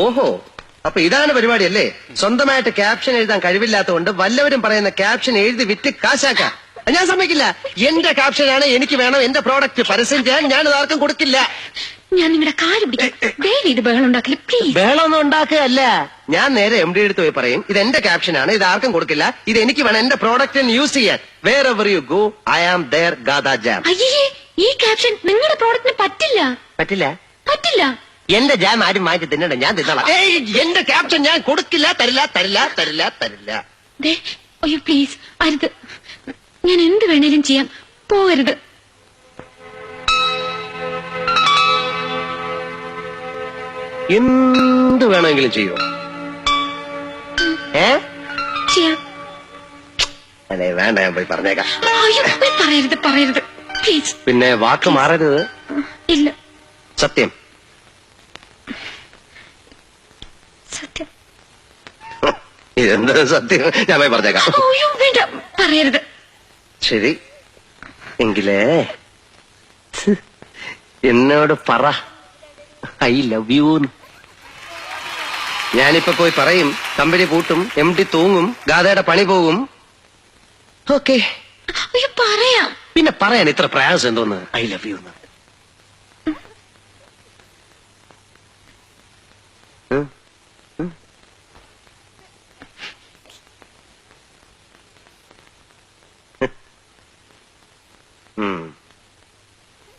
ഓഹോ, അപ്പൊ ഇതാണ് പരിപാടി അല്ലേ? സ്വന്തമായിട്ട് ക്യാപ്ഷൻ എഴുതാൻ കഴിവില്ലാത്തതുകൊണ്ട് വല്ലവരും പറയുന്ന ക്യാപ്ഷൻ എഴുതി വിറ്റ് കാശാക്കാം. ഞാൻ സമ്മതിക്കില്ല. എന്റെ ക്യാപ്ഷനാണ്, എനിക്ക് വേണം. എന്റെ പ്രോഡക്റ്റ് പരസ്യം ചെയ്യാൻ ഞാൻ ആർക്കും കൊടുക്കില്ല. ഞാൻ നിങ്ങളുടെ കാര്യം പിടിക്കും. ബഹളം ഉണ്ടാക്കില്ല പ്ലീസ്. ബഹളമൊന്നും ഉണ്ടാക്കുകയല്ല. ഞാൻ നേരെ MD എടുത്ത് പോയി പറയും, ഇത് എന്റെ ക്യാപ്ഷനാണ്, ഇത് ആർക്കും കൊടുക്കില്ല, ഇത് എനിക്ക് വേണം എന്റെ പ്രോഡക്റ്റിന് യൂസ് ചെയ്യാൻ. Wherever you go I am there ഗാദാ ജാം. അയ്യേ, ഈ ക്യാപ്ഷൻ നിങ്ങളുടെ പ്രോഡക്റ്റിന് പറ്റില്ല. പറ്റില്ല? പറ്റില്ല. എന്റെ ജാം ആരും മാറ്റി തിന്നണ്ട, ഞാൻ തിന്നോളാം. എന്റെ ക്യാപ്ഷൻ ഞാൻ കൊടുക്കില്ല, തരില്ല, തരില്ല, തരില്ല, തരില്ല. അയ്യോ പ്ലീസ്, അരുത്. ഞാൻ എന്ത് വേണേലും ചെയ്യാം, പോകരുത്. എന്ത് വേണമെങ്കിലും ചെയ്യോ? ചെയ്യാം. അല്ലേ വേണ്ട, ഞാൻ പോയി പറഞ്ഞേക്കാം. അയ്യോ പറയരുത്, പറയരുത് പ്ലീസ്. പിന്നെ വാക്ക് മാറരുത്. ഇല്ല. സത്യം? സത്യം. ഇതെന്താ സത്യം? ഞാൻ പോയി പറഞ്ഞേക്കാം. അയ്യോ വേണ്ട, പറയരുത്. ശരി എങ്കിലേ എന്നോട് പറ ഐ ലവ് യു. ഞാനിപ്പോ പോയി പറയും, കമ്പനി പൂട്ടും, MD തൂങ്ങും, ഗാഥയുടെ പണി പോകും. ഓക്കെ. അയ്യോ പറയാം. പിന്നെ പറയാൻ ഇത്ര പ്രയാസം എന്തോന്ന്? I love you.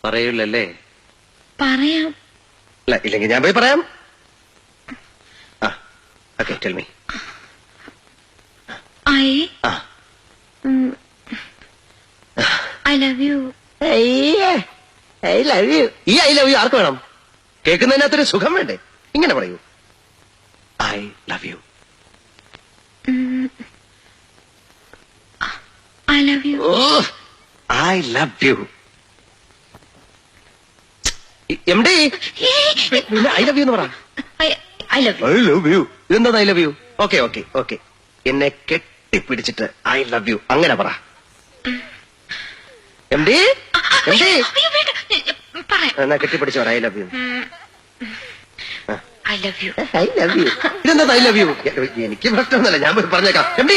പറയൂലല്ലേ? പറയാം. ഇല്ലെങ്കിൽ ഞാൻ പോയി പറയാം. Okay, tell me. I love you. I love you. ഈ ഐ ലവ് യു ആർക്ക് വേണം? കേൾക്കുന്നതിനകത്തൊരു സുഖം വേണ്ടേ? ഇങ്ങനെ പറയൂ, I love you. I love you. I love you. MD I love you എന്ന് പറ. I love you. I love you. ഇതെന്താ I love you? Okay okay okay. എന്നെ കെട്ടിപ്പിടിച്ചിട്ട് ഐ ലവ് യു അങ്ങനെ പറ. MD എന്നാ കെട്ടിപ്പിടിച്ചു പറ I love you. I love you. I love you. ഇതെന്താ ഐ ലവ് യു? എനിക്ക് പ്രശ്നമൊന്നുമല്ല, ഞാൻ പോയി പറഞ്ഞേക്കാം. MD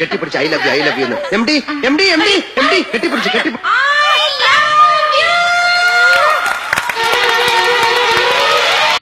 കെട്ടിപ്പിടിച്ച് I love you, I love you എന്ന്. MD കെട്ടിപ്പിടിച്ച്